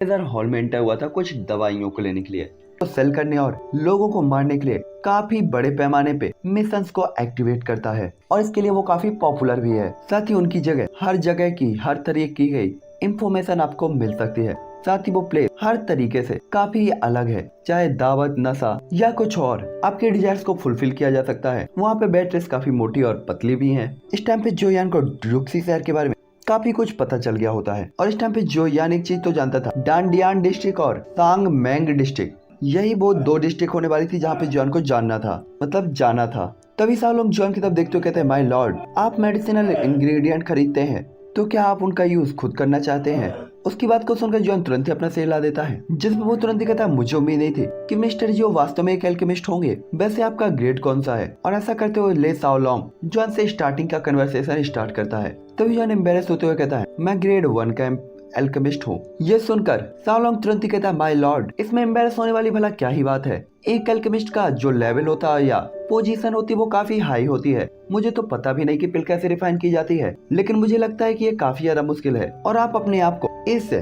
इधर हॉल में एंटर हुआ था कुछ दवाइयों को लेने के लिए, तो सेल करने और लोगों को मारने के लिए काफी बड़े पैमाने पे मिशंस को एक्टिवेट करता है और इसके लिए वो काफी पॉपुलर भी है। साथ ही उनकी जगह हर जगह की हर तरीके की गई इंफॉर्मेशन आपको मिल सकती है। साथ ही वो प्लेस हर तरीके से काफी अलग है, चाहे दावत, नशा या कुछ और, आपके डिजायर्स को फुलफिल किया जा सकता है। वहाँ पे बैटरीज काफी मोटी और पतली भी हैं। इस टाइम पे जो यान को ड्रुक्सी शहर के बारे में काफी कुछ पता चल गया होता है और इस टाइम पे जो यान एक चीज तो जानता था, डांडियान डिस्ट्रिक्ट और सांग मैंग डिस्ट्रिक्ट, यही वो दो डिस्ट्रिक्ट होने वाली थी जहाँ पे जॉन को जानना था, मतलब जाना था। तभी सालोंग जॉन की तरफ देखते हुए कहते हैं, माय लॉर्ड, आप मेडिसिनल इंग्रेडिएंट खरीदते हैं तो क्या आप उनका यूज खुद करना चाहते हैं? उसकी बात को सुनकर जॉन तुरंत ही अपना सिर हिला देता है, जिसमें वो तुरंत ही कहता है, मुझे उम्मीद नहीं थी कि मिस्टर जो वास्तव में एक एल्केमिस्ट होंगे। वैसे आपका ग्रेड कौन सा है? और ऐसा करते हुए ले साओलोंग जॉन से स्टार्टिंग का कन्वर्सेशन स्टार्ट करता है। तभी जॉन एम्बेरस होते हुए कहता है, मैं ग्रेड 1 का एल्केमिस्ट हूँ। ये सुनकर साओलोंग तुरंत ही कहता है, माय लॉर्ड, इसमें एम्बेरस होने वाली भला क्या ही बात है? एक एल्केमिस्ट का जो लेवल होता है या पोजीशन होती है वो काफी हाई होती है। मुझे तो पता भी नहीं कि पिल कैसे रिफाइन की जाती है, लेकिन मुझे लगता है कि ये काफी ज्यादा मुश्किल है और आप अपने आप को इस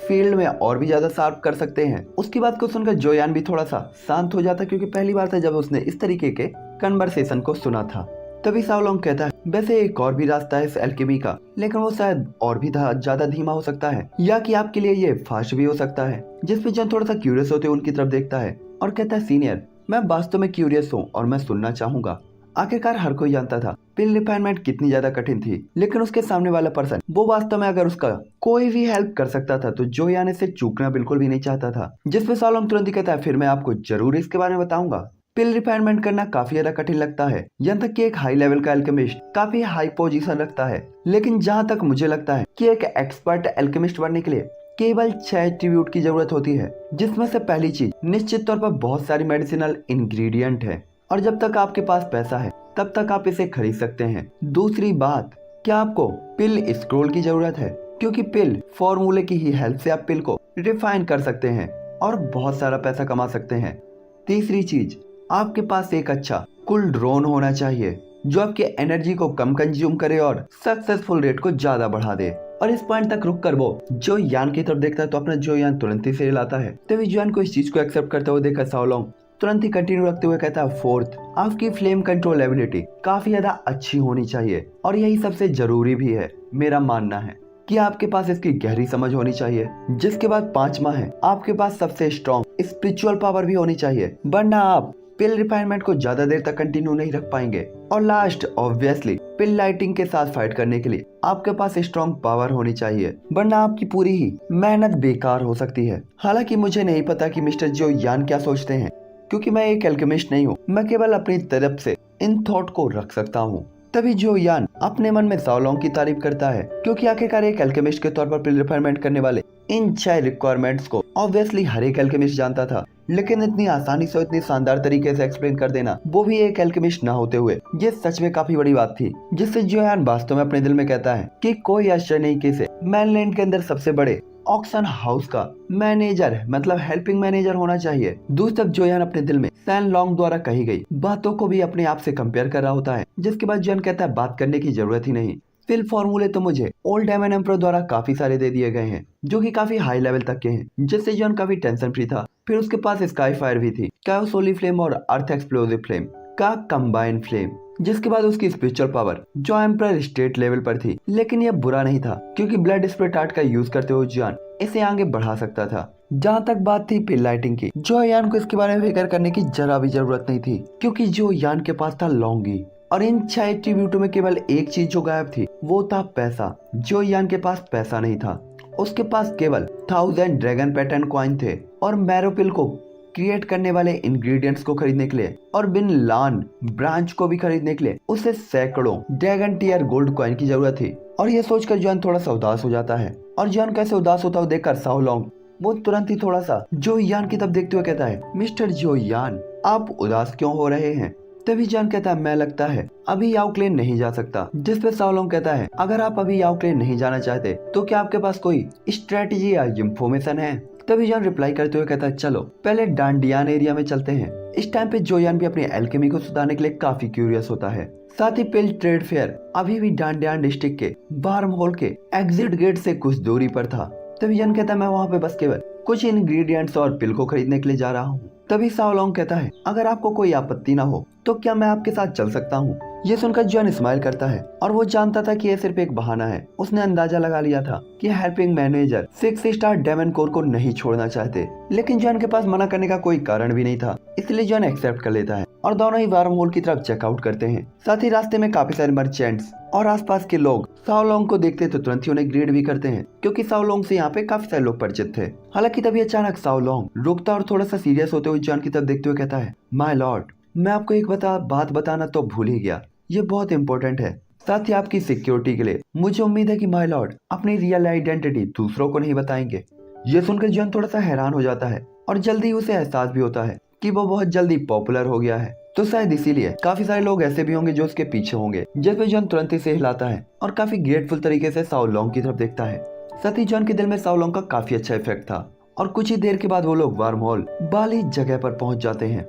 फील्ड में और भी ज्यादा शार्प कर सकते हैं। उसकी बात को सुनकर जोयान भी थोड़ा सा शांत हो जाता, क्योंकि पहली बार था जब उसने इस तरीके के कन्वर्सेशन को सुना था। तभी साओलोंग कहता है, वैसे एक और भी रास्ता है इस एल्केमी का, लेकिन वो शायद और भी ज्यादा धीमा हो सकता है, या कि आपके लिए ये फास्ट भी हो सकता है। जिसपे जॉन थोड़ा सा क्यूरियस होते उनकी तरफ देखता है और कहता है, सीनियर, मैं वास्तव में क्यूरियस हूँ और मैं सुनना चाहूंगा। आखिरकार हर कोई जानता था पिल रिफाइनमेंट कितनी ज्यादा कठिन थी, लेकिन उसके सामने वाला पर्सन वो वास्तव में अगर उसका कोई भी हेल्प कर सकता था तो जोयान इसे चूकना बिल्कुल भी नहीं चाहता था। जिसपे सालोंग तुरंत ही कहता है, फिर मैं आपको जरूर इसके बारे में बताऊंगा। पिल रिफाइनमेंट करना काफी ज्यादा कठिन लगता है, यहाँ तक कि एक हाई लेवल का एल्केमिस्ट काफी हाई पोजीशन रखता है, लेकिन जहाँ तक मुझे लगता है कि एक एक्सपर्ट एल्केमिस्ट बनने के लिए केवल 6 एट्रीब्यूट की जरूरत होती है, जिसमें से पहली चीज निश्चित तौर पर बहुत सारी मेडिसिनल इंग्रेडिएंट है और जब तक आपके पास पैसा है तब तक आप इसे खरीद सकते हैं। दूसरी बात, क्या आपको पिल स्क्रोल की जरूरत है, क्योंकि पिल फॉर्मूले की ही हेल्प से आप पिल को रिफाइन कर सकते हैं और बहुत सारा पैसा कमा सकते हैं। तीसरी चीज, आपके पास एक अच्छा कूल ड्रोन होना चाहिए जो आपके एनर्जी को कम कंज्यूम करे और सक्सेसफुल रेट को ज्यादा बढ़ा दे। और इस पॉइंट तक रुक कर वो जो यान की तरफ देखता है तो अपना जो यान तुरंत ही से हिलाता है। तभी जो यान को इस चीज को एक्सेप्ट करते हुए देखकर साओलोंग तुरंत ही कंटिन्यू रखते हुए कहता है, फोर्थ, आपकी फ्लेम कंट्रोल एबिलिटी काफी ज्यादा अच्छी होनी चाहिए और यही सबसे जरूरी भी है। मेरा मानना है कि आपके पास इसकी गहरी समझ होनी चाहिए। जिसके बाद पांचवा है, आपके पास सबसे स्ट्रॉन्ग स्पिरिचुअल पावर भी होनी चाहिए, वरना आप पिल रिफाइनमेंट को ज्यादा देर तक कंटिन्यू नहीं रख पाएंगे। और लास्ट, ऑब्वियसली, पिल लाइटिंग के साथ फाइट करने के लिए आपके पास स्ट्रॉन्ग पावर होनी चाहिए, वरना आपकी पूरी ही मेहनत बेकार हो सकती है। हालांकि मुझे नहीं पता कि मिस्टर जो यान क्या सोचते हैं, क्योंकि मैं एक एल्केमिस्ट नहीं हूँ, मैं केवल अपनी तरफ से इन थॉट को रख सकता हूँ। तभी जो यान अपने मन में साओलोंग की तारीफ करता है, क्योंकि आखिरकार एक एल्केमिस्ट के तौर पर पिल रिफाइनमेंट करने वाले इन 6 रिक्वायरमेंट्स को ऑब्वियसली हर एक एल्केमिस्ट जानता था, लेकिन इतनी आसानी से इतनी शानदार तरीके से एक्सप्लेन कर देना, वो भी एक एल्केमिस्ट ना होते हुए, ये सच में काफी बड़ी बात थी। जिससे जोयान वास्तव में अपने दिल में कहता है कि कोई आश्चर्य नहीं कि इसे मैनलैंड के अंदर सबसे बड़े ऑक्शन हाउस का मैनेजर, मतलब हेल्पिंग मैनेजर होना चाहिए। दूसरी तरफ जोयान अपने दिल में सैन लॉन्ग द्वारा कही गई बातों को भी अपने आप से कंपेयर कर रहा होता है, जिसके बाद जोयान कहता है, बात करने की जरूरत ही नहीं, पिल फॉर्मूले तो मुझे ओल्ड डायमंड एम्परर द्वारा काफी सारे दे दिए गए हैं, जो कि काफी हाई लेवल तक के हैं, जिससे जॉन काफी टेंशन फ्री था। फिर उसके पास स्काई फायर भी थी, कायो सोली फ्लेम और अर्थ एक्सप्लोसिव फ्लेम का कंबाइन फ्लेम। जिसके बाद उसकी स्पिरिचुअल पावर जो एम्परर स्टेट लेवल पर थी, लेकिन यह बुरा नहीं था, क्योंकि ब्लड स्प्रेट आर्ट का यूज करते हुए जॉन इसे आगे बढ़ा सकता था। जहाँ तक बात थी पिल लाइटिंग की, जो यान को इसके बारे में फिक्र करने की जरा भी जरूरत नहीं थी, क्योंकि जो यान के पास था लॉन्गी। और इन 6 एट्रीब्यूटों में केवल एक चीज जो गायब थी, वो था पैसा। जो यान के पास पैसा नहीं था, उसके पास केवल 1000 ड्रैगन पैटर्न कॉइन थे और मैरोपिल को क्रिएट करने वाले इंग्रेडिएंट्स को खरीदने के लिए और बिन लान ब्रांच को भी खरीदने के लिए उसे सैकड़ों ड्रैगन टीयर गोल्ड कॉइन की जरूरत थी। और ये सोचकर जॉन थोड़ा सा उदास हो जाता है, और जॉन कैसे उदास होता हुआ देखकर साओलोंग वो तुरंत ही थोड़ा सा जो यान की तरफ देखते हुए कहता है, मिस्टर जो यान, आप उदास क्यों हो रहे हैं? तभी जॉन कहता है, मैं लगता है अभी याओक्लेन नहीं जा सकता। जिसपे साओलोंग कहता है, अगर आप अभी याओक्लेन नहीं जाना चाहते तो क्या आपके पास कोई स्ट्रेटेजी या इंफॉर्मेशन है? तभी जॉन रिप्लाई करते हुए कहता है, चलो पहले डांडियान एरिया में चलते हैं। इस टाइम पे जोयान भी अपनी एल्केमी को सुधारने के लिए काफी क्यूरियस होता है। साथ ही पिल ट्रेड फेयर अभी भी डांडियान डिस्ट्रिक्ट के बार्म होल के एग्जिट गेट से कुछ दूरी पर था। तभी जॉन कहता है, मैं वहाँ पे बस केवल कुछ इंग्रेडिएंट्स और पिल को खरीदने के लिए जा रहा हूँ। तभी साओलोंग कहता है, अगर आपको कोई आपत्ति ना हो तो क्या मैं आपके साथ चल सकता हूँ। ये सुनकर जॉन स्माइल करता है और वो जानता था कि ये सिर्फ एक बहाना है। उसने अंदाजा लगा लिया था कि हेल्पिंग मैनेजर 6 स्टार डेमनकोर को नहीं छोड़ना चाहते, लेकिन जॉन के पास मना करने का कोई कारण भी नहीं था, इसलिए जॉन एक्सेप्ट कर लेता है और दोनों ही वार्म होल की तरफ चेकआउट करते हैं। साथ ही रास्ते में काफी सारे मर्चेंट्स और आसपास के लोग साओलोंग को देखते तो तुरंत ही उन्हें ग्रेड भी करते हैं, क्योंकि साओलोंग से यहाँ पे काफी सारे लोग परिचित थे। हालांकि तभी अचानक साओलोंग रुकता और थोड़ा सा सीरियस होते हुए जॉन की तरफ देखते हुए कहता है, माय लॉर्ड, मैं आपको एक बात बताना तो भूल ही गया, ये बहुत इंपॉर्टेंट है। साथ ही आपकी सिक्योरिटी के लिए मुझे उम्मीद है कि माय लॉर्ड अपनी रियल आइडेंटिटी दूसरों को नहीं बताएंगे। ये सुनकर जॉन थोड़ा सा हैरान हो जाता है और जल्दी उसे एहसास भी होता है कि वो बहुत जल्दी पॉपुलर हो गया है, तो शायद इसीलिए काफी सारे लोग ऐसे भी होंगे जो उसके पीछे होंगे। जिसपे जॉन तुरंत ही से हिलाता है और काफी ग्रेटफुल तरीके से साओलोंग की तरफ देखता है। साथ ही जॉन के दिल में साओलोंग का काफी अच्छा इफेक्ट था और कुछ ही देर के बाद वो लोग वार्म होल वाली जगह पर पहुंच जाते हैं।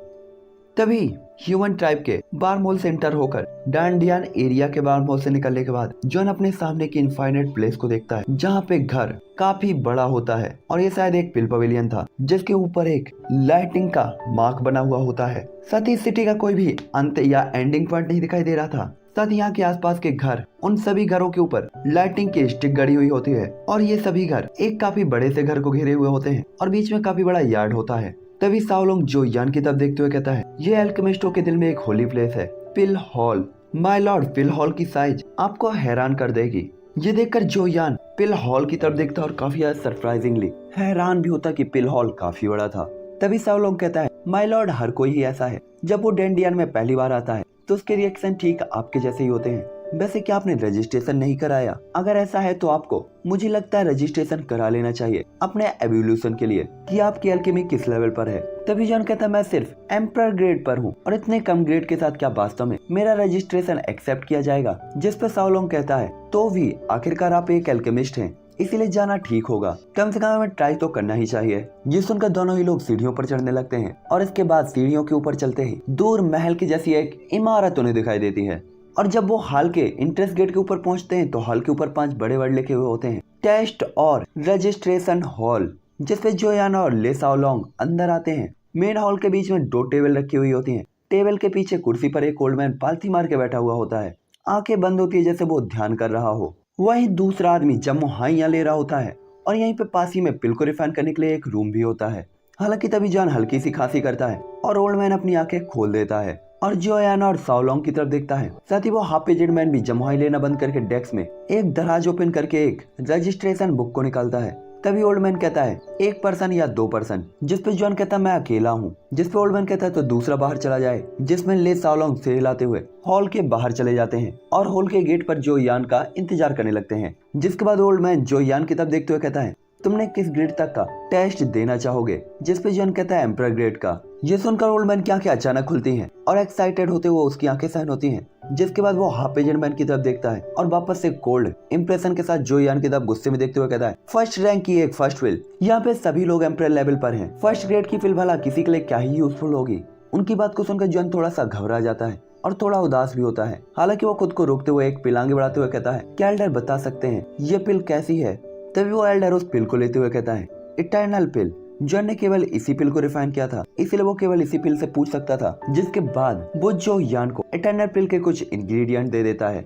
तभी ह्यूमन ट्राइब के वार्म होल से एंटर होकर डांडियन एरिया के वार्म होल से निकलने के बाद जॉन अपने सामने की इनफाइनाइट प्लेस को देखता है, जहाँ पे घर काफी बड़ा होता है और ये शायद एक पिल पवेलियन था जिसके ऊपर एक लाइटिंग का मार्क बना हुआ होता है। साथ ही सिटी का कोई भी अंत या एंडिंग पॉइंट नहीं दिखाई दे रहा था। साथ ही यहाँ के आसपास के घर, उन सभी घरों के ऊपर लाइटिंग की स्टिक गड़ी हुई होती है और ये सभी घर एक काफी बड़े से घर को घेरे हुए होते हैं और बीच में काफी बड़ा यार्ड होता है। तभी साओलोंग जो यान की तरफ देखते हुए कहता है, ये अल्केमिस्टों के दिल में एक होली प्लेस है, पिल हॉल। माय लॉर्ड, पिल हॉल की साइज आपको हैरान कर देगी। ये देखकर जो यान पिल हॉल की तरफ देखता और काफी सरप्राइजिंगली हैरान भी होता कि पिल हॉल काफी बड़ा था। तभी साओलोंग कहता है, माय लॉर्ड, हर कोई ही ऐसा है, जब वो डेंडियन में पहली बार आता है तो उसके रिएक्शन ठीक आपके जैसे ही होते हैं। वैसे क्या आपने रजिस्ट्रेशन नहीं कराया? अगर ऐसा है तो आपको, मुझे लगता है, रजिस्ट्रेशन करा लेना चाहिए अपने एवोल्यूशन के लिए कि आपकी अल्केमी किस लेवल पर है। तभी जॉन कहता है, मैं सिर्फ एम्परर ग्रेड पर हूँ और इतने कम ग्रेड के साथ क्या वास्तव में मेरा रजिस्ट्रेशन एक्सेप्ट किया जाएगा? जिस पर साओलोंग कहता है, तो भी आखिरकार आप एक एल्केमिस्ट हैं, इसीलिए जाना ठीक होगा, कम से कम हमें ट्राई तो करना ही चाहिए। ये सुनकर दोनों ही लोग सीढ़ियों पर चढ़ने लगते हैं और इसके बाद सीढ़ियों के ऊपर चलते ही दूर महल की जैसी एक इमारत उन्हें दिखाई देती है। और जब वो हॉल के इंट्रेंस गेट के ऊपर पहुंचते हैं तो हॉल के ऊपर 5 बड़े वर्ड लिखे हुए होते हैं, टेस्ट और रजिस्ट्रेशन हॉल, जिसपे जोयान और ले साओलोंग अंदर आते हैं। मेन हॉल के बीच में 2 टेबल रखी हुई होती हैं। टेबल के पीछे कुर्सी पर एक ओल्ड मैन पालथी मार के बैठा हुआ होता है, आंखें बंद होती है जैसे वो ध्यान कर रहा हो। वही दूसरा आदमी जब मुहाइयां ले रहा होता है और यहीं पे पास ही में पिल को रिफाइन करने के लिए एक रूम भी होता है। हालांकि तभी जॉन हल्की सी खांसी करता है और ओल्ड मैन अपनी आंखें खोल देता है और जोयान और साओलोंग की तरफ देखता है। साथ ही वो हाफ एजेड मैन भी जमुहाई लेना बंद करके डेस्क में एक दराज ओपन करके एक रजिस्ट्रेशन बुक को निकालता है। तभी ओल्ड मैन कहता है, 1 पर्सन या 2 पर्सन? जिसपे जॉन कहता है, मैं अकेला हूँ। जिसपे ओल्ड मैन कहता है, तो दूसरा बाहर चला जाए। जिसमें ले साओलोंग से हिलाते हुए हॉल के बाहर चले जाते हैं और हॉल के गेट पर जो यान का इंतजार करने लगते हैं। जिसके बाद ओल्ड मैन जो यान की तरफ देखते हुए कहता है, तुमने किस ग्रेड तक का टेस्ट देना चाहोगे? जिसपे जॉन कहता है, एम्परर ग्रेड का। ये सुनकर ओल्ड मैन की आंखें अचानक खुलती हैं और एक्साइटेड होते हुए उसकी आंखें सहन होती हैं। जिसके बाद वो हाफ एजेड मैन की तरफ देखता है और वापस से कोल्ड इंप्रेशन के साथ जो यान की तरफ गुस्से में देखते हुए कहता है, फर्स्ट रैंक की एक फर्स्ट विल, यहाँ पे सभी लोग एम्परर लेवल पर हैं। फर्स्ट ग्रेड की फिल भला किसी के लिए क्या ही यूजफुल होगी? उनकी बात को सुनकर जॉन थोड़ा सा घबरा जाता है और थोड़ा उदास भी होता है। हालांकि वो खुद को रोकते हुए एक पिल आगे बढ़ाते हुए कहता है, क्या एल्डर बता सकते हैं ये पिल कैसी है? तभी वो एल्डर उस पिल को लेते हुए कहता है, इटर्नल पिल। जॉन ने केवल इसी पिल को रिफाइन किया था, इसलिए वो केवल इसी पिल से पूछ सकता था। जिसके बाद वो जो यान को इटर्नल पिल के कुछ इंग्रेडिएंट दे देता है।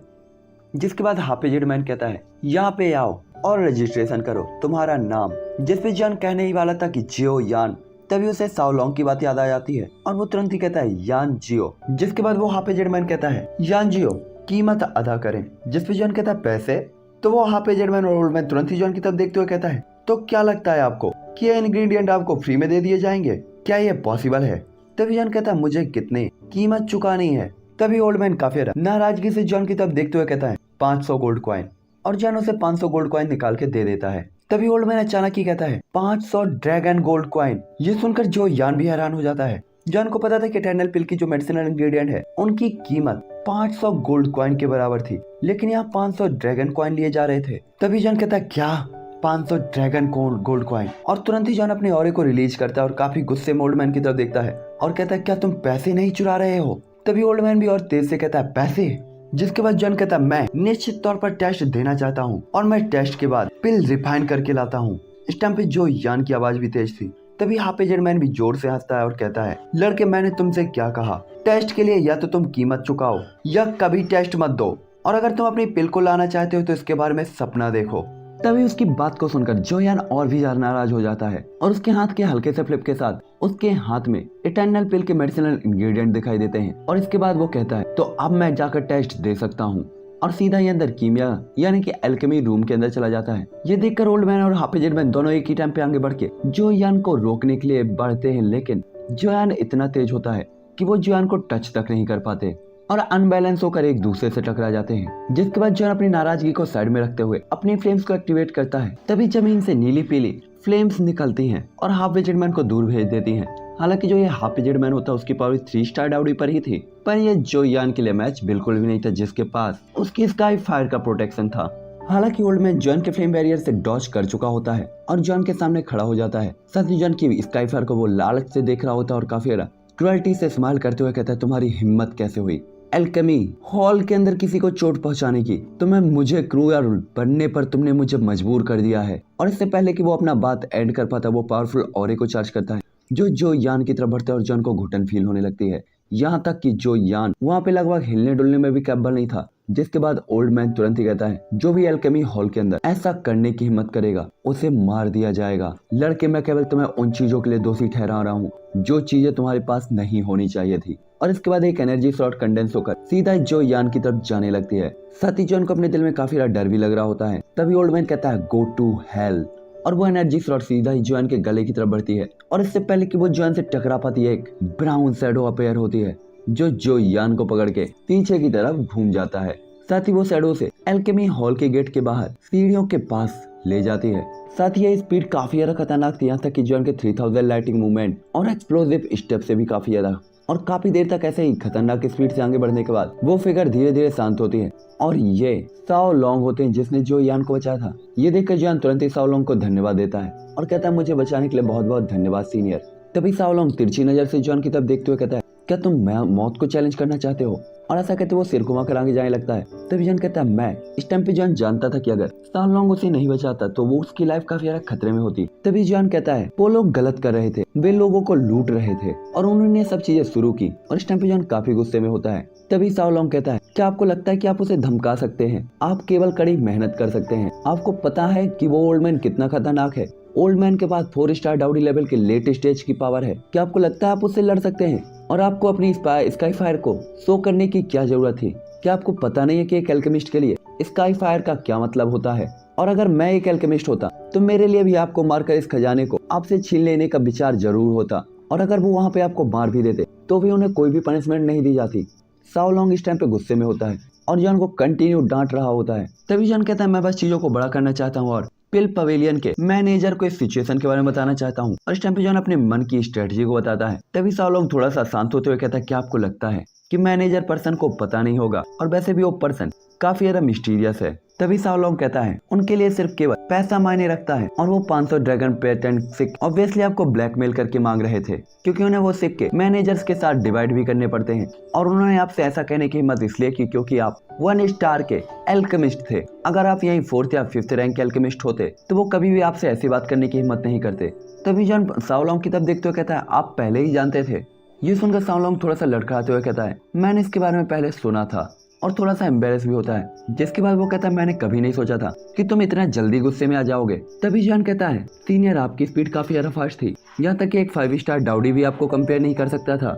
जिसके बाद हाफ एजेड मैन कहता है, यहाँ पे आओ और रजिस्ट्रेशन करो तुम्हारा नाम। जिसपे जॉन कहने ही वाला था कि जियो यान, तभी उसे साओलोंग की बात याद आ जाती है और वो तुरंत ही कहता है, यान जियो। जिसके बाद वो हाफ एजेड मैन कहता है, यान जियो, कीमत अदा करें। जिसपे जॉन कहता है, पैसे? तो वो हाफ एजेड मैन और ओल्ड मैन तुरंत ही जॉन की तरफ देखते हुए कहता है, तो क्या लगता है आपको कि ये इंग्रेडिएंट आपको फ्री में दे दिए जाएंगे? क्या ये पॉसिबल है? तभी जॉन कहता है, मुझे कितनी कीमत चुकानी है? तभी ओल्ड मैन काफी नाराजगी से जॉन की तरफ देखते हुए कहता है, 500 गोल्ड कॉइन। और जॉन उसे 500 गोल्ड कॉइन निकाल के दे देता है। तभी ओल्ड मैन अचानक ही कहता है, 500 ड्रैगन गोल्ड कॉइन। ये सुनकर जो यान भी हैरान हो जाता है। जॉन को पता था कि इटर्नल पिल की जो मेडिसिनल इंग्रेडिएंट है उनकी कीमत 500 गोल्ड कॉइन के बराबर थी, लेकिन यहाँ 500 ड्रैगन कॉइन लिए जा रहे थे। तभी जॉन कहता है, क्या 500 ड्रैगन गोल्ड कॉइन? और तुरंत ही जॉन अपने ऑरे को रिलीज करता है और काफी गुस्से में ओल्ड मैन की तरफ देखता है और कहता है, क्या तुम पैसे नहीं चुरा रहे हो? तभी ओल्ड मैन भी और तेज से कहता है, पैसे? जिसके बाद जॉन कहता है, मैं निश्चित तौर पर टेस्ट देना चाहता हूँ और मैं टेस्ट के बाद पिल रिफाइन करके लाता हूँ। इस टाइम पे जो यान की आवाज भी तेज थी। तभी हाफिज जेडमैन भी जोर से हंसता है और कहता है, लड़के मैंने तुमसे क्या कहा, टेस्ट के लिए या तो तुम कीमत चुकाओ या कभी टेस्ट मत दो, और अगर तुम अपनी पिल को लाना चाहते हो तो इसके बारे में सपना देखो। तभी उसकी बात को सुनकर जोयान और भी ज्यादा नाराज हो जाता है और उसके हाथ के हल्के से फ्लिप के साथ उसके हाथ में इटर्नल पिल के मेडिसिनल इंग्रेडिएंट दिखाई देते हैं। और इसके बाद वो कहता है, तो अब मैं जाकर टेस्ट दे सकता हूँ, और सीधा ही अंदर कीमिया यानी कि एल्केमी रूम के अंदर चला जाता है। ये देखकर ओल्ड मैन और हाफिज जेडमैन दोनों एक ही टाइम पे आगे बढ़ के जोयान को रोकने के लिए बढ़ते हैं, लेकिन जोयान इतना तेज होता है कि वो जोयान को टच तक नहीं कर पाते और अनबैलेंस होकर एक दूसरे से टकरा जाते हैं। जिसके बाद जोयान अपनी नाराजगी को साइड में रखते हुए अपनी फ्लेम्स को एक्टिवेट करता है। तभी जमीन से नीली पीली फ्लेम्स निकलती हैं और हाफिज जेडमैन को दूर भेज देती हैं। हालांकि जो ये हाफिज जेडमैन होता है उसकी पावर 3 स्टार डाउडी पर ही थी, पर ये जोयान के लिए मैच बिल्कुल भी नहीं था, जिसके पास उसकी स्काई फायर का प्रोटेक्शन था। हालांकि ओल्ड मैन जॉन के फ्लेम बैरियर से डॉज कर चुका होता है और जॉन के सामने खड़ा हो जाता है। साथ ही जॉन की स्काई फायर को वो लालच से देख रहा होता है और काफी क्रुएल्टी से स्माइल करते हुए कहता है, तुम्हारी हिम्मत कैसे हुई एल्केमी हॉल के अंदर किसी को चोट पहुंचाने की, तुम्हें मुझे क्रूअल बनने पर तुमने मुझे मजबूर कर दिया है। और इससे पहले कि वो अपना बात एंड कर पाता, वो पावरफुल ऑरे को चार्ज करता है जो यान की तरफ बढ़ता है और जॉन को घुटन फील होने लगती है। यहाँ तक कि जो यान वहाँ पे लगभग हिलने डुलने में भी कैपेबल नहीं था। जिसके बाद ओल्ड मैन तुरंत ही कहता है, जो भी एल्केमी हॉल के अंदर ऐसा करने की हिम्मत करेगा उसे मार दिया जाएगा। लड़के मैं केवल तुम्हें उन चीजों के लिए दोषी ठहरा रहा हूँ जो चीजें तुम्हारे पास नहीं होनी चाहिए थी। और इसके बाद एक एनर्जी स्लॉट कंडेंस होकर सीधा जो यान की तरफ जाने लगती है। साथ ही जॉन को अपने दिल में काफी डर भी लग रहा होता है। तभी ओल्ड मैन कहता है, गो टू हेल, और वो एनर्जी स्लॉट सीधा ही जोयान के गले की तरफ बढ़ती है। और इससे पहले कि वो जोयान से टकरा पाती है, एक ब्राउन शैडो अपेयर होती है जो यान को पकड़ के पीछे की तरफ घूम जाता है। साथ ही वो शैडो से एल्केमी हॉल के गेट के बाहर सीढ़ियों के पास ले जाती है। साथ ही ये स्पीड काफी ज्यादा खतरनाक थी, यहाँ तक कि जोयान के 3000 लाइटिंग मूवमेंट और एक्सप्लोसिव स्टेप से भी काफी ज्यादा। और काफी देर तक ऐसे ही खतरनाक स्पीड से आगे बढ़ने के बाद वो फिगर धीरे धीरे शांत होती है और ये साओ लॉन्ग होते हैं जिसने जो यान को बचाया था। ये देखकर जोयान तुरंत ही साओ लॉन्ग को धन्यवाद देता है और कहता है, मुझे बचाने के लिए बहुत बहुत धन्यवाद सीनियर। तभी साओ लॉन्ग तिरछी नजर से जोयान की तरफ देखते हुए कहता है, क्या तुम मौत को चैलेंज करना चाहते हो? और ऐसा कहते वो सिर घुमाकर आगे जाने लगता है। तभी जोयान कहता है, मैं इस टाइम पे जोयान जानता था कि अगर साओ लॉन्ग उसे नहीं बचाता तो वो उसकी लाइफ काफी ज्यादा खतरे में होती। तभी जोयान कहता है, वो लोग गलत कर रहे थे, वे लोगों को लूट रहे थे और उन्होंने सब चीजें शुरू की। और इस टाइम पे जोयान काफी गुस्से में होता है। तभी साओ लॉन्ग कहता है, क्या आपको लगता है कि आप उसे धमका सकते हैं? आप केवल कड़ी मेहनत कर सकते हैं। आपको पता है कि वो ओल्ड मैन कितना खतरनाक है। ओल्ड मैन के पास 4 स्टार डाउडी लेवल के लेट स्टेज की पावर है। क्या आपको लगता है आप उससे लड़ सकते हैं? और आपको अपनी स्काई फायर को शो करने की क्या जरूरत थी? क्या आपको पता नहीं है कि एक एल्केमिस्ट के लिए स्काई फायर का क्या मतलब होता है? और अगर मैं एक एल्केमिस्ट होता तो मेरे लिए भी आपको मारकर इस खजाने को आपसे छीन लेने का विचार जरूर होता। और अगर वो वहाँ पे आपको मार भी देते तो भी उन्हें कोई भी पनिशमेंट नहीं दी जाती। साओ लॉन्ग इस टाइम पे गुस्से में होता है और जॉन को कंटिन्यू डांट रहा होता है। तभी जॉन कहता है, मैं बस चीजों को बड़ा करना चाहता हूँ और पिल पवेलियन के मैनेजर को इस सिचुएशन के बारे में बताना चाहता हूँ। और इस टाइम पे जॉन अपने मन की स्ट्रेटजी को बताता है। तभी साओ लॉन्ग थोड़ा सा शांत होते हुए कहता है, क्या आपको लगता है कि मैनेजर पर्सन को पता नहीं होगा? और वैसे भी वो पर्सन काफी ज्यादा मिस्टीरियस है। तभी साओ लॉन्ग कहता है, उनके लिए सिर्फ केवल पैसा मायने रखता है और वो 500 ड्रैगन पेटेंट सिक्के ऑब्वियसली आपको ब्लैकमेल करके मांग रहे थे, क्योंकि उन्हें वो सिक्के मैनेजर्स के साथ डिवाइड भी करने पड़ते हैं। और उन्होंने आपसे ऐसा कहने की हिम्मत इसलिए की क्योंकि आप 1 स्टार के एल्केमिस्ट थे। अगर आप यही 4th या 5th रैंक के एल्केमिस्ट होते तो वो कभी भी आपसे ऐसी बात करने की हिम्मत नहीं करते। तभी जॉन साओ लॉन्ग की तरफ देखते हुए कहता है, आप पहले ही जानते थे? ये सुनकर साओ लॉन्ग थोड़ा सा लड़खड़ाते हुए कहता है, मैंने इसके बारे में पहले सुना था, और थोड़ा सा एम्बेरस भी होता है। जिसके बाद वो कहता है, मैंने कभी नहीं सोचा था कि तुम इतना जल्दी गुस्से में आ जाओगे। तभी जॉन कहता है, सीनियर आपकी स्पीड काफी ज्यादा फास्ट थी, यहाँ तक कि एक 5 स्टार डाउडी भी आपको कंपेयर नहीं कर सकता था।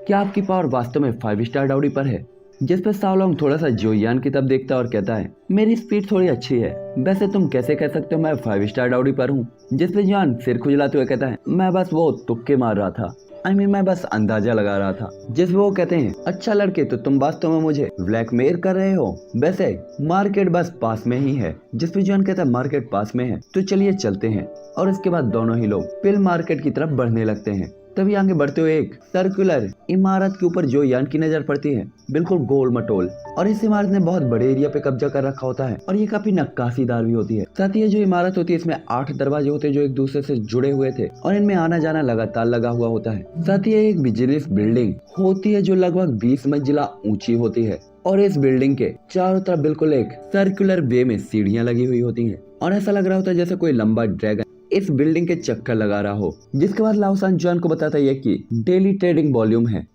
क्या आपकी पावर वास्तव में 5 स्टार डाउडी पर है? जिस पर साओ लॉन्ग थोड़ा सा जोयान की तरफ देखता है और कहता है, मेरी स्पीड थोड़ी अच्छी है, वैसे तुम कैसे कह सकते हो मैं 5 स्टार डाउडी पर हूँ? जिस पे जोयान सिर खुजलाते हुए कहता है, मैं बस वो तुक्के मार रहा था, मैं बस अंदाजा लगा रहा था। जिस वो कहते हैं, अच्छा लड़के तो तुम वास्तव में मुझे ब्लैकमेल कर रहे हो, वैसे मार्केट बस पास में ही है। जिस पे जॉन कहता है, मार्केट पास में है तो चलिए चलते हैं। और इसके बाद दोनों ही लोग पिल मार्केट की तरफ बढ़ने लगते हैं। तभी आगे बढ़ते हुए एक सर्कुलर इमारत के ऊपर जो यान की नजर पड़ती है, बिल्कुल गोल मटोल, और इस इमारत ने बहुत बड़े एरिया पे कब्जा कर रखा होता है और ये काफी नक्काशीदार भी होती है। साथ ही ये जो इमारत होती है इसमें 8 दरवाजे होते हैं जो एक दूसरे से जुड़े हुए थे और इनमें आना जाना लगातार लगा हुआ होता है। साथ ही एक बिजनेस बिल्डिंग होती है जो लगभग 20 मंजिला ऊंची होती है और इस बिल्डिंग के चारों तरफ बिल्कुल एक सर्कुलर वे में सीढ़ियां लगी हुई होती हैं और ऐसा लग रहा होता है जैसे कोई लंबा ड्रैगन इस बिल्डिंग के चक्कर लगा रहा हो। जिसके बाद लाओसान जॉन को बताता है कि डेली ट्रेडिंग वॉल्यूम है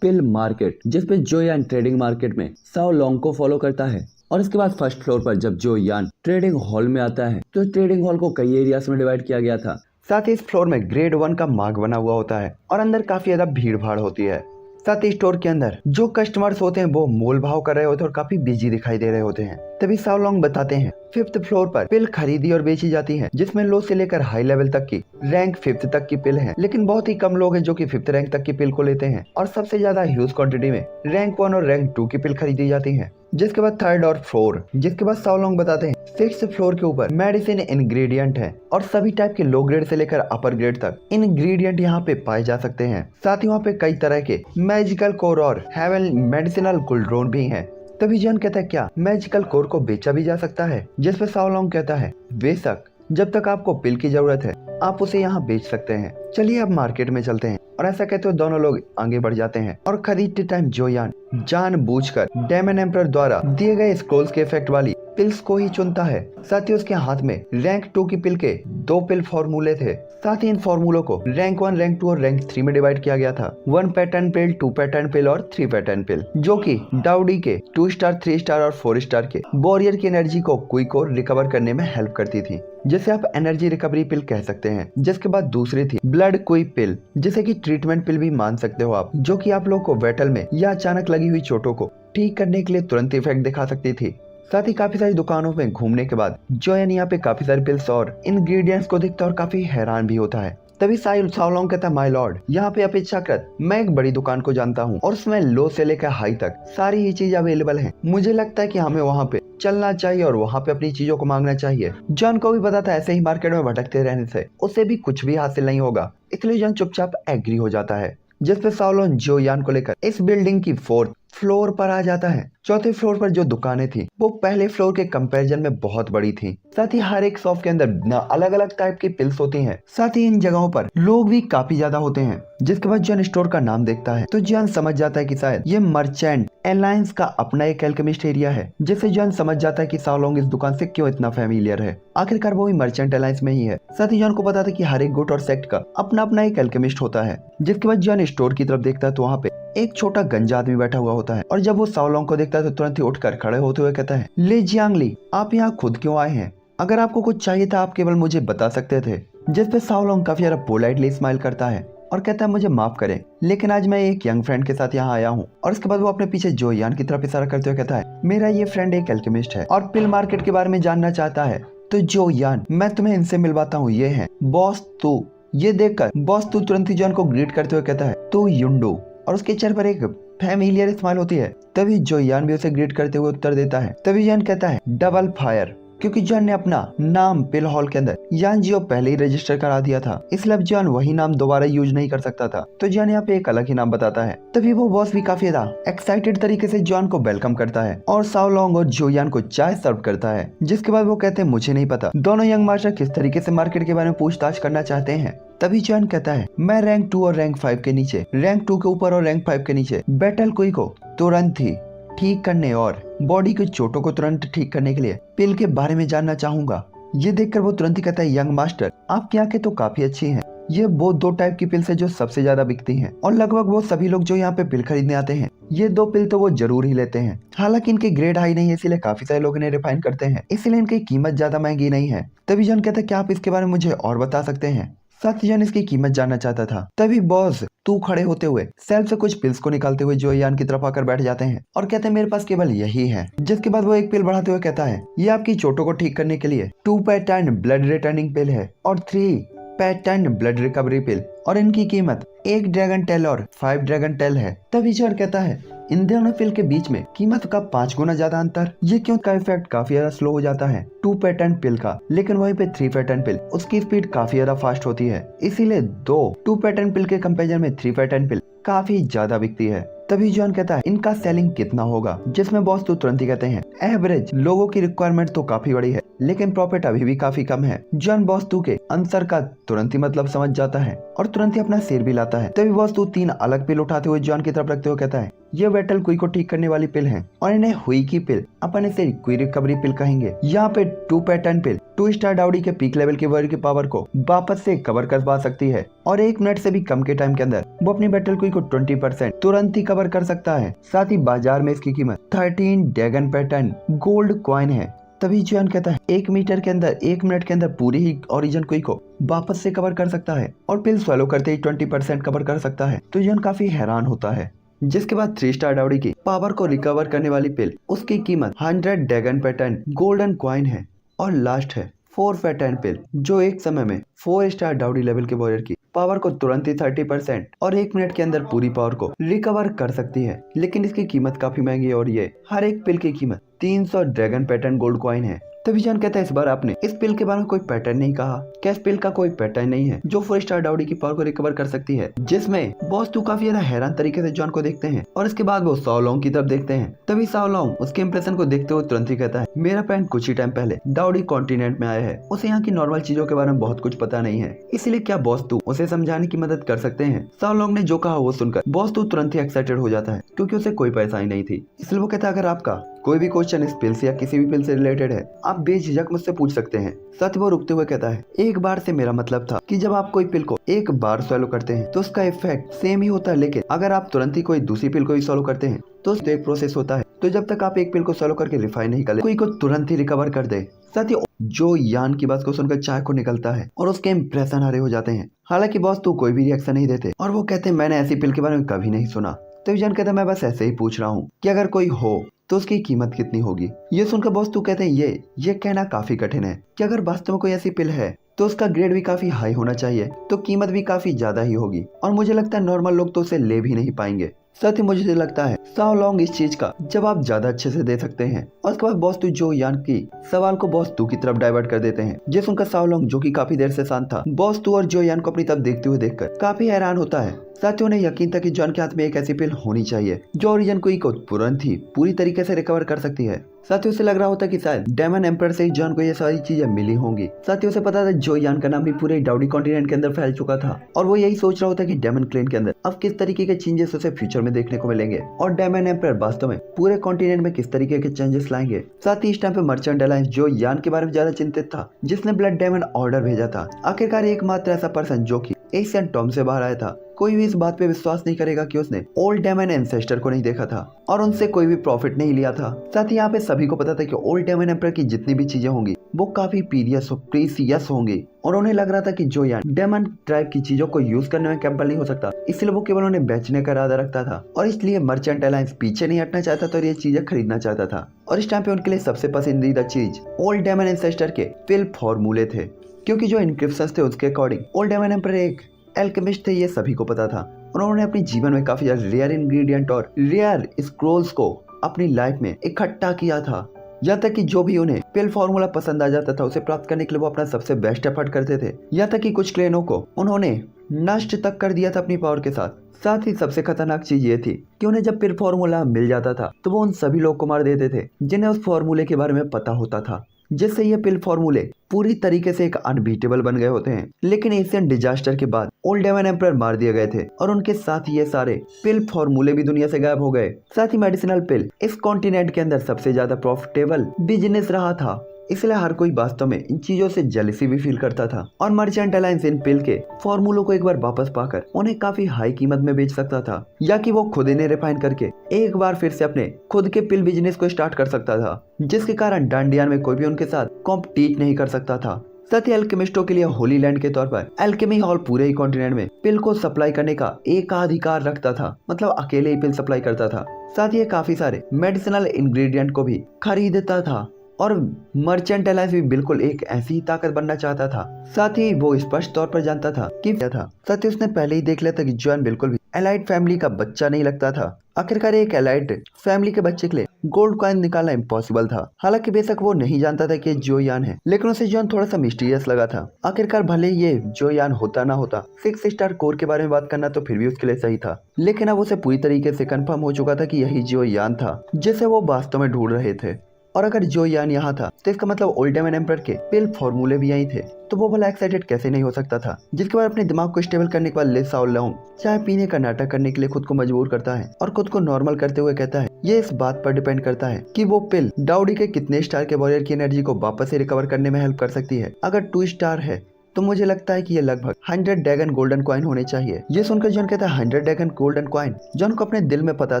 पिल मार्केट, जिसपे जो यान ट्रेडिंग मार्केट में साओ लोंग को फॉलो करता है। और इसके बाद फर्स्ट फ्लोर पर जब जो यान ट्रेडिंग हॉल में आता है तो ट्रेडिंग हॉल को कई एरियाज में डिवाइड किया गया था। साथ ही इस फ्लोर में ग्रेड 1 का मार्ग बना हुआ होता है और अंदर काफी ज्यादा भीड़ भाड़ होती है। साथ ही स्टोर के अंदर जो कस्टमर्स होते हैं वो मोल भाव कर रहे होते हैं और काफी बिजी दिखाई दे रहे होते हैं। तभी साओ लोंग बताते हैं 5th फ्लोर पर पिल खरीदी और बेची जाती है, जिसमें लो से लेकर हाई लेवल तक की रैंक 5th तक की पिल है, लेकिन बहुत ही कम लोग हैं जो कि 5th रैंक तक की पिल को लेते हैं और सबसे ज्यादा ह्यूज क्वांटिटी में रैंक 1 और रैंक 2 की पिल खरीदी जाती है। जिसके बाद 3rd और 4th, जिसके बाद साओ लोंग बताते हैं 6th फ्लोर के ऊपर मेडिसिन इंग्रेडिएंट है और सभी टाइप के लो ग्रेड से लेकर अपर ग्रेड तक इंग्रेडिएंट यहाँ पे पाए जा सकते हैं। साथ ही वहाँ पे कई तरह के मैजिकल कोर और हेवन मेडिसिनल कुलड्रोन भी हैं। तभी जॉन कहता है क्या मैजिकल कोर को बेचा भी जा सकता है, जिस पे साओ लोंग कहता है बेशक, जब तक आपको पिल की जरूरत है आप उसे यहाँ बेच सकते हैं। चलिए अब मार्केट में चलते हैं। और ऐसा कहते हुए दोनों लोग आगे बढ़ जाते हैं और खरीदते टाइम जो यान जानबूझकर डेमन एम्परर द्वारा दिए गए स्क्रोल्स के इफेक्ट वाली पिल्स को ही चुनता है। साथ ही उसके हाथ में रैंक 2 की पिल के 2 पिल फॉर्मूले थे। साथ ही इन फॉर्मूलों को रैंक 1, रैंक 2 और रैंक 3 में डिवाइड किया गया था। 1 पैटर्न पिल, 2 पैटर्न पिल और 3 पैटर्न पिल, जो कि डाउडी के 2 स्टार, 3 स्टार और 4 स्टार के वॉरियर की एनर्जी को क्विक और रिकवर करने में हेल्प करती थी, जिसे आप एनर्जी रिकवरी पिल कह सकते हैं। जिसके बाद दूसरी थी ब्लड क्विक पिल, जिसे कि ट्रीटमेंट पिल भी मान सकते हो आप, जो कि आप लोग को बैटल में या अचानक लगी हुई चोटों को ठीक करने के लिए तुरंत इफेक्ट दिखा सकती थी। साथ ही काफी सारी दुकानों में घूमने के बाद जोयन यहाँ पे काफी सारी पिल्स और इंग्रेडिएंट्स को देखता है और काफी हैरान भी होता है। तभी साओ लोंग कहता है माय लॉर्ड, यहाँ पे अपेक्षाकृत मैं एक बड़ी दुकान को जानता हूँ और उसमें लो से लेकर हाई तक सारी ही चीज अवेलेबल है। मुझे लगता है कि हमें वहाँ पे चलना चाहिए और वहाँ पे अपनी चीजों को मांगना चाहिए। जॉन को भी पता था ऐसे ही मार्केट में भटकते रहने से उसे भी कुछ भी हासिल नहीं होगा, इसलिए जॉन चुपचाप एग्री हो जाता है। जिसपे साओ लोंग जो यान को लेकर इस बिल्डिंग की 4th फ्लोर पर आ जाता है। 4थे फ्लोर पर जो दुकानें थी वो पहले फ्लोर के कंपैरिजन में बहुत बड़ी थी। साथ ही हर एक शॉप के अंदर अलग अलग टाइप की पिल्स होती हैं। साथ ही इन जगहों पर लोग भी काफी ज्यादा होते हैं। जिसके बाद जॉन स्टोर का नाम देखता है तो जॉन समझ जाता है कि शायद ये मर्चेंट अलायंस का अपना एक एल्केमिस्ट एरिया है, जिससे जॉन समझ जाता है कि साओ लोंग इस दुकान से क्यों इतना फेमिलियर है। आखिरकार वो भी मर्चेंट अलायंस में ही है। साथ ही जॉन को पता था कि हर एक गुट और सेक्ट का अपना अपना एक एल्केमिस्ट होता है। जिसके बाद जॉन स्टोर की तरफ देखता है तो वहाँ पे एक छोटा गंजा आदमी बैठा हुआ होता है और जब वो साओ लोंग को देखता है तो तुरंत ही उठकर खड़े होते हुए कहता है ले जियांगली, आप यहाँ खुद क्यों आए हैं? अगर आपको कुछ चाहिए था आप केवल मुझे बता सकते थे। जिस पे साओ लोंग काफी ज्यादा पोलाइटली स्माइल करता है और कहता है मुझे माफ करें, लेकिन आज मैं एक यंग फ्रेंड के साथ यहाँ आया हूँ। और उसके बाद वो अपने पीछे जो यान की तरफ इशारा करते हुए कहता है मेरा ये फ्रेंड एक एल्केमिस्ट है और पिल मार्केट के बारे में जानना चाहता है। तो जो यान, मैं तुम्हें इनसे मिलवाता हूँ, ये है बॉस तू। ये देखकर बॉस तू तुरंत ही जॉन को ग्रीट करते हुए कहता है तू युंडू, और उसके चेहरे पर एक फैमिलियर स्माइल होती है। तभी जो यान भी उसे ग्रीट करते हुए उत्तर देता है। तभी यान कहता है डबल फायर, क्योंकि जॉन ने अपना नाम पिल हॉल के अंदर यान जियो पहले ही रजिस्टर करा दिया था, इसलिए अब जॉन वही नाम दोबारा यूज नहीं कर सकता था। तो जॉन यहाँ पे एक अलग ही नाम बताता है। तभी वो बॉस भी काफी ज्यादा एक्साइटेड तरीके से जॉन को वेलकम करता है और साओ लोंग और जो यान को चाय सर्व करता है। जिसके बाद वो कहते हैं मुझे नहीं पता दोनों यंग मास्टर किस तरीके से मार्केट के बारे में पूछताछ करना चाहते हैं। तभी जॉन कहता है मैं रैंक 2 और रैंक 5 के नीचे, रैंक 2 के ऊपर और रैंक 5 के नीचे बैटल क्विक को तुरंत ही ठीक करने और बॉडी की चोटों को तुरंत ठीक करने के लिए पिल के बारे में जानना चाहूंगा। ये देखकर वो तुरंत ही कहता है यंग मास्टर, आपकी आंखें तो काफी अच्छी हैं। ये वो 2 टाइप की पिल्स है जो सबसे ज्यादा बिकती हैं और लगभग वो सभी लोग जो यहाँ पे पिल खरीदने आते हैं ये 2 पिल तो वो जरूर ही लेते हैं। हालांकि इनके ग्रेड हाई नहीं है, इसीलिए काफी सारे लोग इन्हें रिफाइन करते हैं, इसलिए इनकी कीमत ज्यादा महंगी नहीं है। तभी जॉन कहता है क्या आप इसके बारे में मुझे और बता सकते हैं? साथ ही जॉन इसकी कीमत जानना चाहता था। तभी बॉस तू खड़े होते हुए सेल्फ से कुछ पिल्स को निकालते हुए जो यान की तरफ आकर बैठ जाते हैं और कहते हैं मेरे पास केवल यही है। जिसके बाद वो एक पिल बढ़ाते हुए कहता है ये आपकी चोटों को ठीक करने के लिए 2 पैटर्न ब्लड रिटर्निंग पिल है और 3 पैटर्न ब्लड रिकवरी पिल, और इनकी कीमत 1 ड्रैगन टेल और 5 ड्रैगन टेल है। तभी जॉन कहता है इन दोनों पिल के बीच में कीमत का 5 गुना ज्यादा अंतर, ये क्यों? का इफेक्ट काफी ज्यादा स्लो हो जाता है 2 पैटर्न पिल का, लेकिन वहीं पे 3 पैटर्न पिल उसकी स्पीड काफी ज्यादा फास्ट होती है, इसीलिए 2 पैटर्न पिल के कंपैरिजन में 3 पैटर्न पिल काफी ज्यादा बिकती है। तभी जॉन कहता है इनका सेलिंग कितना होगा? जिसमें बॉस तो तुरंत ही कहते हैं एवरेज लोगों की रिक्वायरमेंट तो काफी बड़ी है, लेकिन प्रॉफिट अभी भी काफी कम है। जॉन बॉस 2 के आंसर का तुरंत ही मतलब समझ जाता है और तुरंत ही अपना सिर भी लाता है। तभी बॉस 2 3 अलग पिल उठाते हुए जॉन की तरफ रखते हुए कहता है, ये वेटल कुई को ठीक करने वाली पिल है और इन्हें हुई की पिल, अपन इसे क्विक रिकवरी पिल कहेंगे। यहाँ पे 2 पैटर्न पिल 2 स्टार डाउडी के पीक लेवल की वर्ड की पावर को वापस से कवर कर पा सकती है और 1 मिनट से भी कम के टाइम के अंदर वो अपनी बैटल क्विक को 20% तुरंत ही कवर कर सकता है। साथ ही बाजार में इसकी कीमत 13 ड्रैगन पैटर्न गोल्ड कॉइन है। तभी जॉन कहता है 1 मीटर के अंदर 1 मिनट के अंदर पूरी ही ओरिजिन क्विक को वापस से कवर कर सकता है और पिल स्वैलो करते ही 20% कवर कर सकता है। तो जॉन काफी हैरान होता है। जिसके बाद 3 स्टार डाउडी की पावर को रिकवर करने वाली पिल, उसकी कीमत 100 ड्रैगन पैटर्न गोल्डन कॉइन है। और लास्ट है 4 पैटर्न पिल, जो एक समय में 4 स्टार डाउडी लेवल के वॉरियर की पावर को तुरंत ही 30% और 1 मिनट के अंदर पूरी पावर को रिकवर कर सकती है। लेकिन इसकी कीमत काफी महंगी है और ये हर एक पिल की कीमत 300 ड्रैगन पैटर्न गोल्ड कॉइन है। तभी जॉन कहता है, इस बार आपने इस पिल के बारे में कोई पैटर्न नहीं कहा। क्या इस पिल का कोई पैटर्न नहीं है जो 4 स्टार डाउडी की पावर को रिकवर कर सकती है? जिसमें बॉस 2 काफी ज्यादा हैरान तरीके से जॉन को देखते हैं और इसके बाद वो साओलोंग की तरफ देखते हैं। तभी साओलोंग उसके इंप्रेशन को देखते हुए तुरंत ही कहता है, मेरा फ्रेंड कुछ ही टाइम पहले डाउडी कॉन्टिनेंट में आया है, उसे यहाँ की नॉर्मल चीजों के बारे में बहुत कुछ पता नहीं है, इसलिए क्या बॉस 2 उसे समझाने की मदद कर सकते हैं? साओलोंग ने जो कहा वो सुनकर बॉस 2 तुरंत ही एक्साइटेड हो जाता है क्योंकि उसे कोई परेशानी नहीं थी। इसलिए वो कहता है, अगर आपका कोई भी क्वेश्चन इस पिल से या किसी भी पिल से रिलेटेड है, आप बेझिझक मुझसे पूछ सकते हैं। साथ ही वो रुकते हुए कहता है, एक बार से मेरा मतलब था कि जब आप कोई पिल को एक बार सॉल्व करते हैं तो उसका इफेक्ट सेम ही होता है, लेकिन अगर आप तुरंत ही कोई दूसरी पिल को ही सॉल्व करते हैं तो उसका एक प्रोसेस होता है। तो जब तक आप एक पिल को सॉल्व करके रिफाइन नहीं कर ले, कोई को तुरंत ही रिकवर कर दे। साथ ही जो यान की बात को सुनकर चाय को निकलता है और उसके इंप्रेशन हरे हो जाते हैं। हालांकि बॉस 2 कोई भी रिएक्शन नहीं देते और वो कहते हैं, मैंने ऐसी पिल के बारे में कभी नहीं सुना। तो जॉन कहता है, मैं बस ऐसे ही पूछ रहा हूँ कि अगर कोई हो तो उसकी कीमत कितनी होगी? ये सुनकर बॉस 2 कहते हैं, ये कहना काफी कठिन है कि अगर वास्तव में कोई ऐसी पिल है तो उसका ग्रेड भी काफी हाई होना चाहिए, तो कीमत भी काफी ज्यादा ही होगी और मुझे लगता है नॉर्मल लोग तो उसे ले भी नहीं पाएंगे। साथ ही मुझे लगता है साओलोंग इस चीज का जवाब ज्यादा अच्छे से दे सकते हैं। और उसके बाद बॉस 2 जो यान की सवाल को बॉस 2 की तरफ डाइवर्ट कर देते हैं, जिस उनका साओलोंग जो कि काफी देर से शांत था, बॉस 2 और जो यान को अपनी तरफ देखते हुए देखकर काफी हैरान होता है। साथ ही उन्हें यकीन था कि जॉन के हाथ में एक ऐसी पिल होनी चाहिए जो ओरिजिन क्विक को तुरंत ही पूरी तरीके से रिकवर कर सकती है। साथ ही उसे लग रहा होता कि शायद डेमन एम्पर से ही जॉन को ये सारी चीजें मिली होंगी। साथ ही उसे पता था जो यान का नाम भी पूरे डाउडी कॉन्टिनेंट के अंदर फैल चुका था और वो यही सोच रहा होता कि डेमन क्लेन के अंदर अब किस तरीके के चेंजेस उसे फ्यूचर में देखने को मिलेंगे और डेमन एम्पर वास्तव में पूरे कॉन्टिनेंट में किस तरीके के चेंजेस लाएंगे। साथ ही इस टाइम पे मर्चेंट अलायंस जो यान के बारे में ज्यादा चिंतित था, जिसने ब्लड डायमंड ऑर्डर भेजा था, आखिरकार एकमात्र ऐसा पर्सन जो कि एशियन टॉम से बाहर आया था, कोई भी इस बात पे विश्वास नहीं करेगा कि उसने ओल्ड डेमन एंसेस्टर को नहीं देखा था और उनसे कोई भी प्रॉफिट नहीं लिया था। साथ ही यहाँ पे सभी को पता था कि ओल्ड डेमन एम्पर की जितनी भी चीजें होंगी वो काफी प्रीसियस होंगी और उन्हें लग रहा था कि जो यान डेमन ट्राइब की चीजों को यूज करने में कैपेबल नहीं हो सकता, इसलिए वो केवल उन्हें बेचने का इरादा रखता था और इसलिए मर्चेंट अलायंस पीछे नहीं हटना चाहता था और ये चीजें खरीदना चाहता था। और इस टाइम पे उनके लिए सबसे पसंदीदा चीज ओल्ड डेमन एंसेस्टर के पिल फॉर्मूले थे, क्योंकि जो इनक्रिप्शंस थे उसके अकॉर्डिंग ओल्ड डेमन एम्पर एक एल्केमिस्ट थे, ये सभी को पता था। उन्होंने अपने जीवन में काफी रेयर इंग्रेडिएंट और रेयर स्क्रोल्स को अपनी लाइफ में इकट्ठा किया था, यहाँ तक कि जो भी उन्हें पिल फॉर्मूला पसंद आ जाता था उसे प्राप्त करने के लिए वो अपना सबसे बेस्ट एफर्ट करते थे। यहाँ तक कि कुछ क्लेनों को उन्होंने नष्ट तक कर दिया था अपनी पावर के साथ। साथ ही सबसे खतरनाक चीज ये थी कि उन्हें जब पिल फॉर्मूला मिल जाता था तो वो उन सभी लोग को मार देते थे जिन्हें उस फॉर्मूले के बारे में पता होता था, जिससे ये पिल फॉर्मूले पूरी तरीके से एक अनबीटेबल बन गए होते हैं। लेकिन एशियन डिजास्टर के बाद ओल्ड डेमन एम्पर मार दिए गए थे और उनके साथ ये सारे पिल फॉर्मूले भी दुनिया से गायब हो गए। साथ ही मेडिसिनल पिल इस कॉन्टिनेंट के अंदर सबसे ज्यादा प्रॉफिटेबल बिजनेस रहा था, इसलिए हर कोई वास्तव में इन चीजों से जेलसी भी फील करता था और मर्चेंट अलायंस इन पिल के फॉर्मूलों को एक बार वापस पाकर उन्हें काफी हाई कीमत में बेच सकता था, या कि वो खुद इन्हें रिफाइन करके एक बार फिर से अपने खुद के पिल बिजनेस को स्टार्ट कर सकता था, जिसके कारण डांडियान में कोई भी उनके साथ कॉम्पिटिट नहीं कर सकता था। साथ ही एल्केमिस्टों के लिए होली लैंड के तौर पर एल्केमी हॉल पूरे ही कॉन्टिनेंट में पिल को सप्लाई करने का एकाधिकार रखता था, मतलब अकेले ही पिल सप्लाई करता था। साथ ही ये काफी सारे मेडिसिनल इंग्रेडिएंट को भी खरीदता था और मर्चेंट अलायंस भी बिल्कुल एक ऐसी ही ताकत बनना चाहता था। साथ ही वो स्पष्ट तौर पर जानता था कि क्या था। साथ ही उसने पहले ही देख लिया था कि जॉन बिल्कुल भी एलाइट फैमिली का बच्चा नहीं लगता था। आखिरकार एक एलाइट फैमिली के बच्चे के लिए गोल्ड कॉइन निकालना इम्पॉसिबल था। हालांकि बेशक वो नहीं जानता था कि जो यान है, लेकिन उसे जॉन थोड़ा सा मिस्टीरियस लगा था। आखिरकार भले ये जो यान होता ना होता, 6 स्टार कोर के बारे में बात करना तो फिर भी उसके लिए सही था, लेकिन अब उसे पूरी तरीके से कंफर्म हो चुका था कि यही जो यान था जिसे वो वास्तव में ढूंढ रहे थे। और अगर जो यान यहाँ था तो इसका मतलब ओल्ड मैन एम्परर के पिल फॉर्मूले भी यही थे। तो वो भला एक्साइटेड कैसे नहीं हो सकता था। जिसके बाद अपने दिमाग को स्टेबल करने के बाद ले साओ लोंग चाय पीने का नाटक करने के लिए खुद को मजबूर करता है और खुद को नॉर्मल करते हुए कहता है ये इस बात पर डिपेंड करता है कि वो पिल डाउडी के कितने स्टार के वॉरियर की एनर्जी को वापस से रिकवर करने में हेल्प कर सकती है। अगर 2 स्टार है तो मुझे लगता है कि ये लगभग 100 ड्रैगन गोल्डन कॉइन होने चाहिए। ये सुनकर जॉन कहता है 100 ड्रैगन गोल्डन कॉइन। जॉन को अपने दिल में पता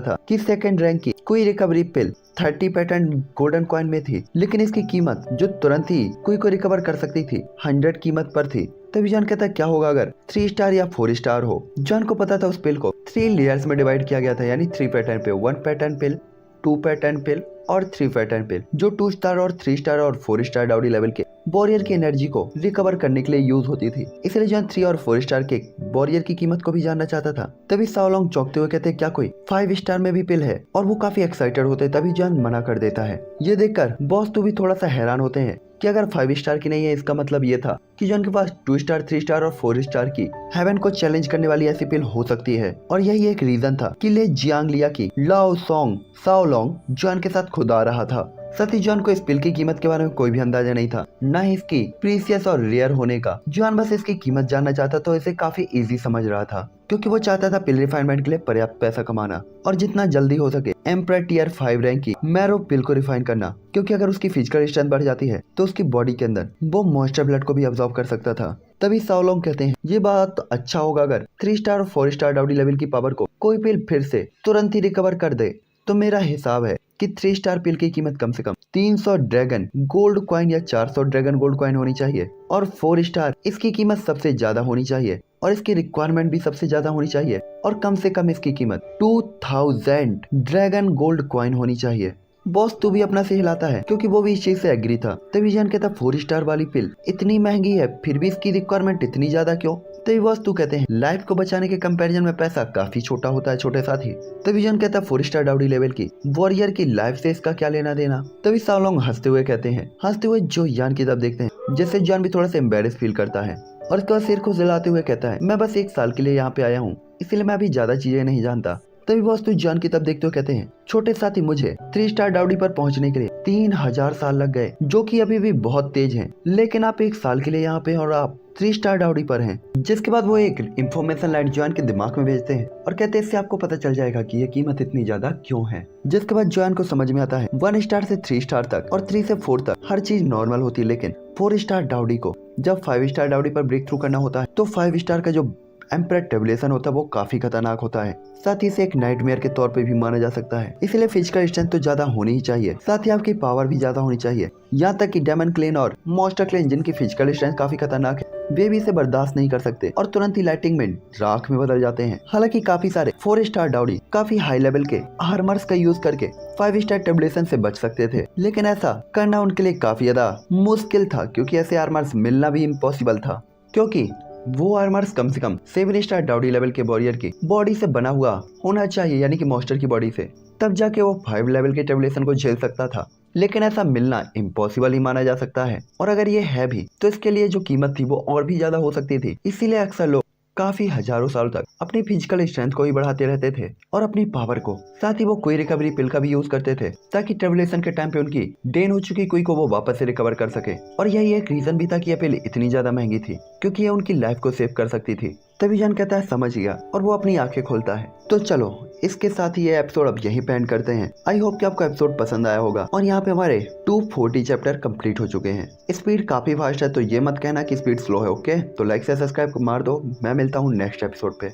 था कि सेकंड रैंक की कोई रिकवरी पिल 30 पैटर्न गोल्डन कॉइन में थी, लेकिन इसकी कीमत जो तुरंत ही कोई को रिकवर कर सकती थी 100 कीमत पर थी। तभी जॉन कहता है क्या होगा अगर 3 स्टार या 4 स्टार हो। जॉन को पता था उस पिल को 3 लेयर्स में डिवाइड किया गया था, यानी 3 पैटर्न पे, 1 पैटर्न पिल, 2 पैटर्न पिल और 3 पैटर्न पिल, जो 2 स्टार और 3 स्टार और 4 स्टार डाउडी लेवल के वॉरियर की एनर्जी को रिकवर करने के लिए यूज होती थी। इसलिए जॉन 3 और 4 स्टार के वॉरियर की कीमत को भी जानना चाहता था। तभी साओ लोंग चौंकते हुए कहते क्या कोई 5 स्टार में भी पिल है, और वो काफी एक्साइटेड होते। तभी जॉन मना कर देता है। ये देखकर बॉस तो भी थोड़ा सा हैरान होते हैं कि अगर 5 स्टार की नहीं है, इसका मतलब ये था कि जॉन के पास 2 स्टार, 3 स्टार और 4 स्टार की हेवन को चैलेंज करने वाली ऐसी पिल हो सकती है। और यही एक रीजन था कि ले जियांग लिया की लाओ सोंग साओ लोंग जॉन के साथ खुद आ रहा था। साथ ही जॉन को इस पिल की कीमत के बारे में कोई भी अंदाजा नहीं था, न ही इसकी प्रीसियस और रेयर होने का। जॉन बस इसकी कीमत जानना चाहता तो इसे काफी इजी समझ रहा था, क्योंकि वो चाहता था पिल रिफाइनमेंट के लिए पर्याप्त पैसा कमाना और जितना जल्दी हो सके एम्परर टियर 5 रैंक की मैरो पिल को रिफाइन करना, क्योंकि अगर उसकी फिजिकल स्ट्रेंथ बढ़ जाती है तो उसकी बॉडी के अंदर वो मॉन्स्टर ब्लड को भी अब्सॉर्ब कर सकता था। तभी साओ लोंग कहते हैं ये बात तो अच्छा होगा अगर 3 स्टार और 4 स्टार डाउडी लेवल की पावर को कोई पिल फिर से तुरंत ही रिकवर कर दे। तो मेरा हिसाब है कि 3 स्टार पिल की कीमत कम से कम 300 ड्रैगन गोल्ड कॉइन या 400 ड्रैगन गोल्ड कॉइन होनी चाहिए, और 4 स्टार इसकी कीमत सबसे ज्यादा होनी चाहिए और इसकी रिक्वायरमेंट भी सबसे ज्यादा होनी चाहिए, और कम से कम इसकी कीमत 2000 ड्रैगन गोल्ड कॉइन होनी चाहिए। बॉस तो भी अपना से हिलाता है, क्योंकि वो भी इस चीज से एग्री था। तभी जॉन कहता 4 स्टार वाली पिल इतनी महंगी है, फिर भी इसकी रिक्वायरमेंट इतनी ज्यादा क्यों। तभी बॉस तू कहते हैं लाइफ को बचाने के कंपैरिजन में पैसा काफी छोटा होता है छोटे साथी। तभी जॉन कहता 4 स्टार डाउडी लेवल की वॉरियर की लाइफ से इसका क्या लेना देना। तभी साओ लोंग हंसते हुए कहते हैं, हंसते हुए जो जॉन की तरफ देखते हैं, जिससे जॉन भी थोड़ा सा एम्बेरेस फील करता है और उसके बाद सिर को हिलाते हुए कहता है मैं बस 1 साल के लिए यहाँ पे आया हूँ, इसलिए मैं अभी ज्यादा चीजें नहीं जानता। तभी बॉस तो जॉन की तरफ देखते हुए कहते हैं छोटे साथी मुझे 3 स्टार डाउडी पर पहुंचने के लिए 3000 साल लग गए, जो कि अभी भी बहुत तेज हैं, लेकिन आप 1 साल के लिए यहाँ पे और आप 3 स्टार डाउडी पर हैं। जिसके बाद वो एक इंफॉर्मेशन लाइट जॉन के दिमाग में भेजते हैं और कहते हैं इससे आपको पता चल जाएगा कि ये कीमत इतनी ज्यादा क्यों है। जिसके बाद जॉन को समझ में आता है 1 स्टार से 3 स्टार तक और 3 से 4 तक हर चीज नॉर्मल होती है, लेकिन 4 स्टार डाउडी को जब 5 स्टार डाउडी पर ब्रेक थ्रू करना होता है तो 5 स्टार का जो एम्परर टेबुलेशन होता है वो काफी खतरनाक होता है। साथ ही इसे एक नाइटमेयर के तौर पे भी माना जा सकता है, इसलिए फिजिकल स्ट्रेंथ तो ज्यादा होनी ही चाहिए, साथ ही आपकी पावर भी ज्यादा होनी चाहिए। यहाँ तक कि डेमन क्लेन और मॉन्स्टर क्लेन जिनकी फिजिकल स्ट्रेंथ काफी खतरनाक है, वे भी इसे बर्दाश्त नहीं कर सकते और तुरंत ही लाइटिंग में राख में बदल जाते हैं। हालांकि काफी सारे 4 स्टार डाउडी काफी हाई लेवल के आर्मर्स का यूज करके 5 स्टार टेबुलेशन से बच सकते थे, लेकिन ऐसा करना उनके लिए काफी ज्यादा मुश्किल था, क्योंकि ऐसे आर्मर्स मिलना भी इम्पॉसिबल था, क्योंकि वो आर्मर्स कम से कम 7 स्टार डाउडी लेवल के वॉरियर की बॉडी से बना हुआ होना चाहिए, यानी कि मॉन्स्टर की बॉडी से, तब जाके वो 5 लेवल के टेबुलेशन को झेल सकता था। लेकिन ऐसा मिलना इम्पॉसिबल ही माना जा सकता है, और अगर ये है भी तो इसके लिए जो कीमत थी वो और भी ज्यादा हो सकती थी। इसीलिए अक्सर लोग काफी हजारों सालों तक अपनी फिजिकल स्ट्रेंथ को ही बढ़ाते रहते थे और अपनी पावर को, साथ ही वो कोई रिकवरी पिल का भी यूज करते थे ताकि ट्रेवलेशन के टाइम पे उनकी डेन हो चुकी कोई को वो वापस से रिकवर कर सके। और यही एक रीजन भी था कि यह पिल इतनी ज्यादा महंगी थी, क्योंकि ये उनकी लाइफ को सेव कर सकती थी। तभी जॉन कहता है समझ गया, और वो अपनी आंखें खोलता है। तो चलो इसके साथ ही ये एपिसोड अब यहीं पे एंड करते हैं। आई होप कि आपको एपिसोड पसंद आया होगा, और यहाँ पे हमारे 240 चैप्टर कंप्लीट हो चुके हैं। स्पीड काफी फास्ट है, तो ये मत कहना कि स्पीड स्लो है। ओके, तो लाइक से सब्सक्राइब मार दो। मैं मिलता हूँ नेक्स्ट एपिसोड पे।